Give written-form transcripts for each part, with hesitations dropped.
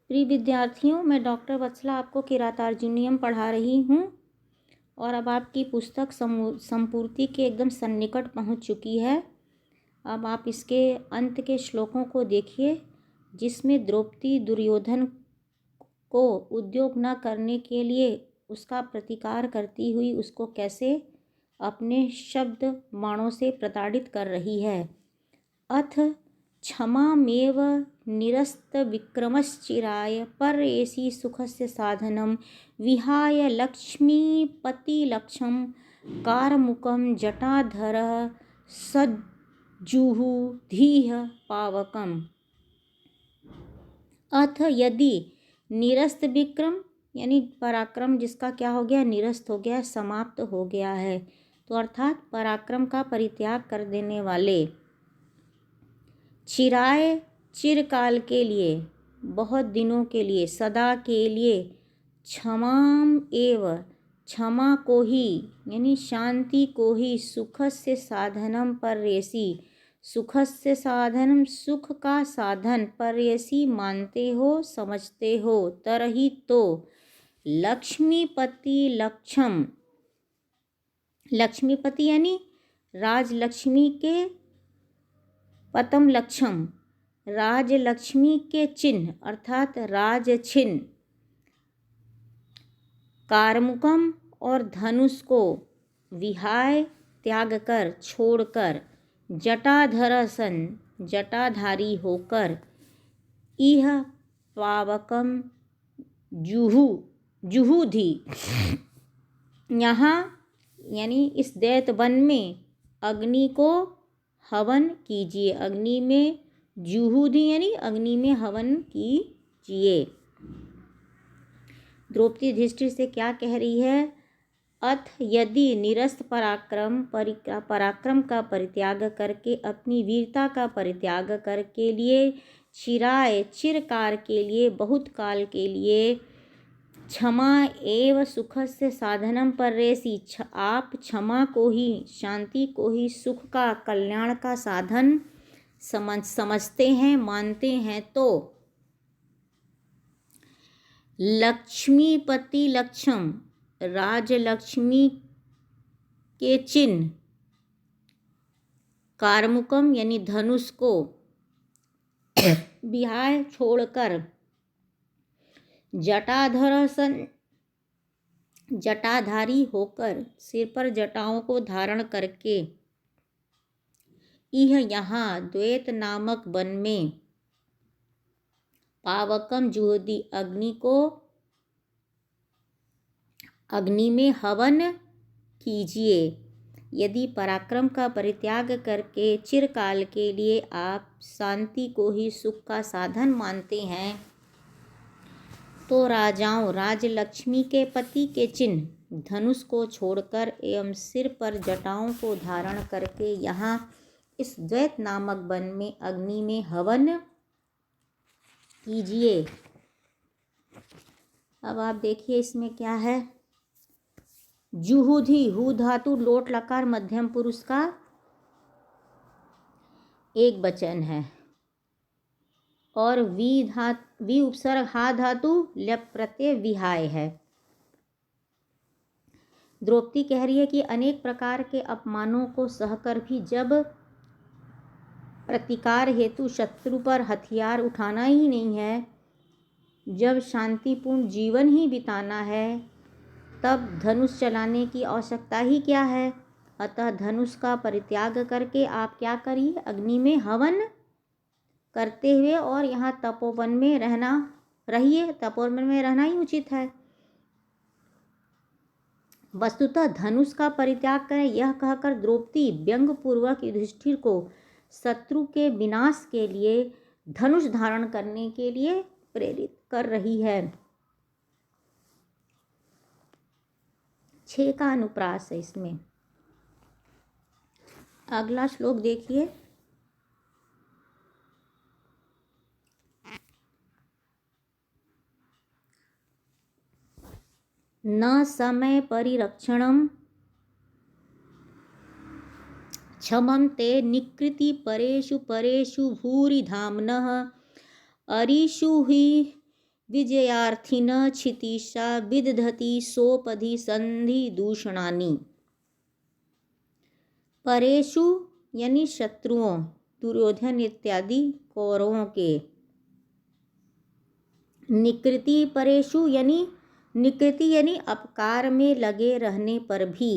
प्रिय विद्यार्थियों, मैं डॉक्टर वत्सला आपको किरातार्जुनीयम पढ़ा रही हूँ और अब आपकी पुस्तक संपूर्ति के एकदम सन्निकट पहुँच चुकी है। अब आप इसके अंत के श्लोकों को देखिए, जिसमें द्रौपदी दुर्योधन को उद्योग न करने के लिए उसका प्रतिकार करती हुई उसको कैसे अपने शब्द बाणों से प्रताड़ित कर रही है। अथ क्षमामेव निरस्त विक्रमश्चिराय परेषि सुखस्य साधनं विहाय लक्ष्मीपतिलक्षं कारमुकं जटाधरः सज्जुहुधीह पावकम्। अथ यदि निरस्त विक्रम यानी पराक्रम जिसका क्या हो गया, निरस्त हो गया, समाप्त हो गया है, तो अर्थात पराक्रम का परित्याग कर देने वाले, चिराय चिरकाल के लिए, बहुत दिनों के लिए, सदा के लिए, क्षमाम एव क्षमा को ही यानी शांति को ही, सुखस्य साधनम परेषि सुखस्य साधनम सुख का साधन, परेषि मानते हो, समझते हो, तरही तो लक्ष्मीपति लक्षम, लक्ष्मीपति यानी राजलक्ष्मी के, पतम लक्षम राजलक्ष्मी के चिन्ह अर्थात राज चिन्ह, कारमुकम और धनुष को, विहाय त्याग कर, छोड़कर, जटाधर सन जटाधारी होकर, इह पावकम जुहू जुहूधि यहाँ यानी इस दैत वन में अग्नि को हवन कीजिए। अग्नि में जुहूधि यानी अग्नि में हवन कीजिए। द्रौपदी युधिष्ठिर से क्या कह रही है? अथ यदि निरस्त पराक्रम का परित्याग करके, अपनी वीरता का परित्याग करके लिए, चिराय चिरकाल के लिए, बहुत काल के लिए, क्षमा एव सुखस्य साधनम परेषि आप क्षमा को ही, शांति को ही, सुख का, कल्याण का साधन समझते हैं, मानते हैं, तो लक्ष्मीपति लक्षम राजलक्ष्मी के चिन्ह, कारमुकम यानी धनुष को, विहाय छोड़कर, जटाधर सन जटाधारी होकर, सिर पर जटाओं को धारण करके, यह यहाँ द्वैत नामक वन में, पावकम जुहूधि अग्नि में हवन कीजिए। यदि पराक्रम का परित्याग करके चिरकाल के लिए आप शांति को ही सुख का साधन मानते हैं, तो राजाओं राजलक्ष्मी के पति के चिन्ह धनुष को छोड़कर एवं सिर पर जटाओं को धारण करके यहाँ इस द्वैत नामक वन में अग्नि में हवन कीजिए। अब आप देखिए इसमें क्या है। जुहूधि, हु धातु लोट लकार मध्यम पुरुष का एक वचन है और वी उपसर्ग हा धातु ल्यप प्रत्यय विहाय है। द्रौपदी कह रही है कि अनेक प्रकार के अपमानों को सहकर भी जब प्रतिकार हेतु शत्रु पर हथियार उठाना ही नहीं है, जब शांतिपूर्ण जीवन ही बिताना है, तब धनुष चलाने की आवश्यकता ही क्या है। अतः धनुष का परित्याग करके आप क्या करिए, अग्नि में हवन करते हुए और यहाँ तपोवन में रहिए। तपोवन में रहना ही उचित है। वस्तुतः धनुष का परित्याग करें, यह कहकर द्रौपदी व्यंग्यपूर्वक युधिष्ठिर को शत्रु के विनाश के लिए धनुष धारण करने के लिए प्रेरित कर रही है। 6 का अनुप्रास है इसमें। अगला श्लोक देखिए। न समय परिरक्षणम क्षमं ते निकृति परेषु परेषु भूरि धाम्नः अरिषु हि विजयार्थिन क्षितीशा विदधति सोपधि संधि दूषणानि। परेशु यानी शत्रुओं, दुर्योधन इत्यादि कौरवों के। निकृति परेशु यानी निकृति यानी अपकार में लगे रहने पर भी,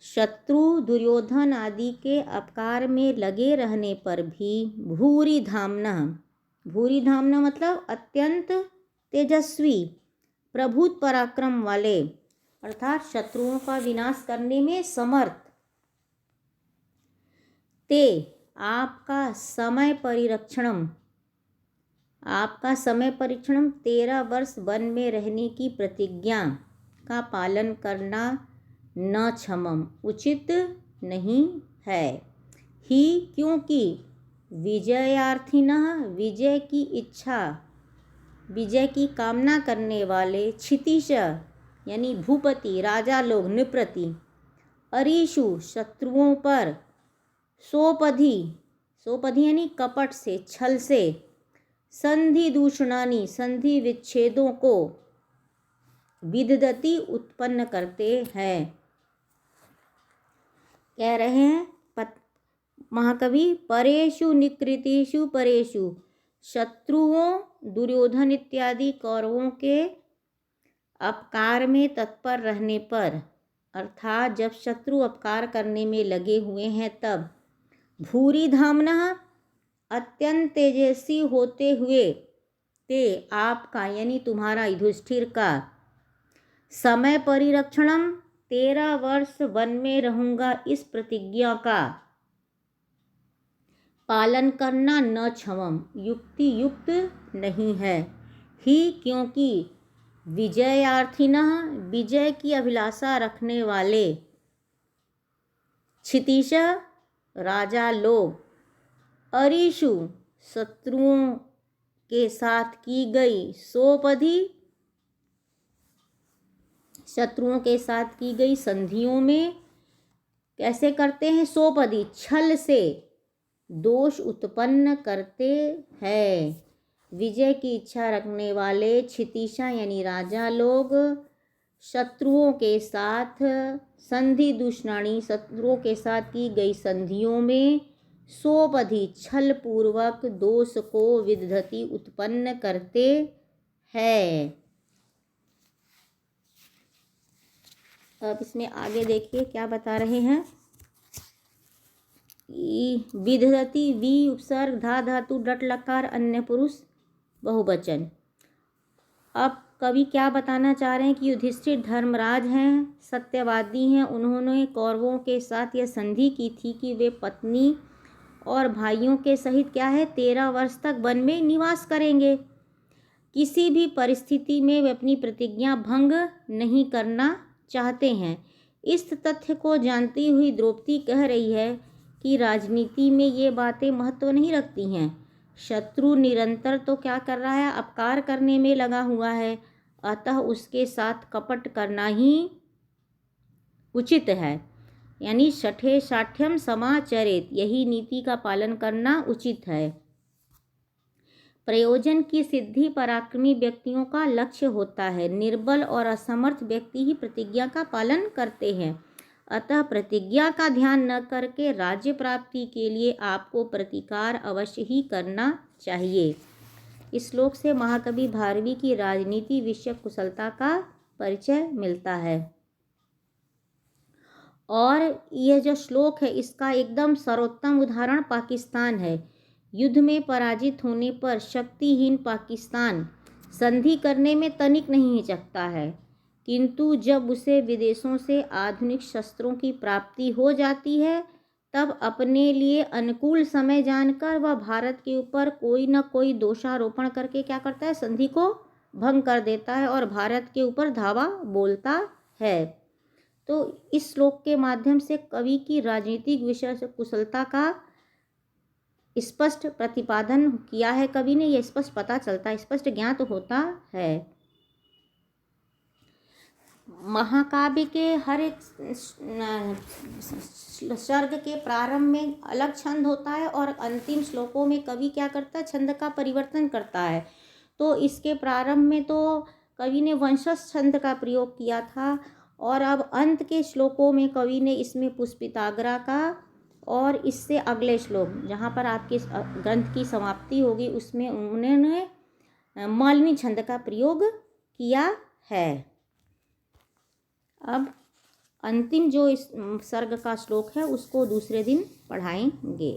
शत्रु दुर्योधन आदि के अपकार में लगे रहने पर भी, भूरि धाम्ना, भूरि धाम्ना मतलब अत्यंत तेजस्वी, प्रभुत पराक्रम वाले, अर्थात शत्रुओं का विनाश करने में समर्थ, ते आपका समय परिरक्षणम, आपका समय परीक्षणम 13 वर्ष वन में रहने की प्रतिज्ञा का पालन करना न क्षमम उचित नहीं है। ही क्योंकि विजयार्थिनः विजय की इच्छा, विजय की कामना करने वाले, क्षितीश यानी भूपति राजा लोग, नृपति, अरीषु शत्रुओं पर, सोपधि, सोपधि यानी कपट से, छल से, संधि दूषणानि संधि विच्छेदों को, विदधति उत्पन्न करते हैं। कह रहे हैं महाकवि, परेषु निकृतिषु परेषु, शत्रुओं दुर्योधन इत्यादि कौरवों के अपकार में तत्पर रहने पर, अर्थात जब शत्रु अपकार करने में लगे हुए हैं तब, भूरि धाम्नः अत्यंत तेजस्वी होते हुए, ते आपका यानी तुम्हारा युधिष्ठिर का, समय परिरक्षणम 13 वर्ष वन में रहूँगा इस प्रतिज्ञा का पालन करना न क्षमम युक्ति युक्त नहीं है। ही क्योंकि विजयार्थिनः विजय की अभिलाषा रखने वाले, क्षितीश राजा लोग, अरीषु शत्रुओं के साथ की गई, सोपधि शत्रुओं के साथ की गई संधियों में कैसे करते हैं, सोपधि छल से दोष उत्पन्न करते हैं। विजय की इच्छा रखने वाले क्षितीशा यानी राजा लोग शत्रुओं के साथ संधि दूषणानी, शत्रुओं के साथ की गई संधियों में सोपधि छल पूर्वक दोष को विदधति उत्पन्न करते हैं। अब इसमें आगे देखिए क्या बता रहे हैं। विदधति वी उपसर्ग धा धातु डट लकार अन्य पुरुष बहुवचन। अब कवि क्या बताना चाह रहे हैं कि युधिष्ठिर धर्मराज हैं, सत्यवादी हैं। उन्होंने कौरवों के साथ यह संधि की थी कि वे पत्नी और भाइयों के सहित क्या है 13 वर्ष तक वन में निवास करेंगे। किसी भी परिस्थिति में वे अपनी प्रतिज्ञा भंग नहीं करना चाहते हैं। इस तथ्य को जानती हुई द्रौपदी कह रही है कि राजनीति में ये बातें महत्व नहीं रखती हैं। शत्रु निरंतर तो क्या कर रहा है, अपकार करने में लगा हुआ है, अतः उसके साथ कपट करना ही उचित है। यानी शठे शाठ्यम समाचरेत, यही नीति का पालन करना उचित है। प्रयोजन की सिद्धि पराक्रमी व्यक्तियों का लक्ष्य होता है। निर्बल और असमर्थ व्यक्ति ही प्रतिज्ञा का पालन करते हैं। अतः प्रतिज्ञा का ध्यान न करके राज्य प्राप्ति के लिए आपको प्रतिकार अवश्य ही करना चाहिए। इस श्लोक से महाकवि भारवी की राजनीति विषयक कुशलता का परिचय मिलता है। और यह जो श्लोक है इसका एकदम सर्वोत्तम उदाहरण पाकिस्तान है। युद्ध में पराजित होने पर शक्तिहीन पाकिस्तान संधि करने में तनिक नहीं हिचकता है, किंतु जब उसे विदेशों से आधुनिक शस्त्रों की प्राप्ति हो जाती है तब अपने लिए अनुकूल समय जानकर वह भारत के ऊपर कोई न कोई दोषारोपण करके क्या करता है, संधि को भंग कर देता है और भारत के ऊपर धावा बोलता है। तो इस श्लोक के माध्यम से कवि की राजनीतिक विषय से कुशलता का स्पष्ट प्रतिपादन किया है कवि ने। यह स्पष्ट पता चलता है, स्पष्ट ज्ञात होता है। महाकाव्य के हर एक सर्ग के प्रारंभ में अलग छंद होता है और अंतिम श्लोकों में कवि क्या करता है, छंद का परिवर्तन करता है। तो इसके प्रारंभ में तो कवि ने वंशज छंद का प्रयोग किया था, और अब अंत के श्लोकों में कवि ने इसमें पुष्पिताग्रा का, और इससे अगले श्लोक जहाँ पर आपके ग्रंथ की समाप्ति होगी उसमें उन्होंने मालिनी छंद का प्रयोग किया है। अब अंतिम जो इस सर्ग का श्लोक है उसको दूसरे दिन पढ़ाएंगे।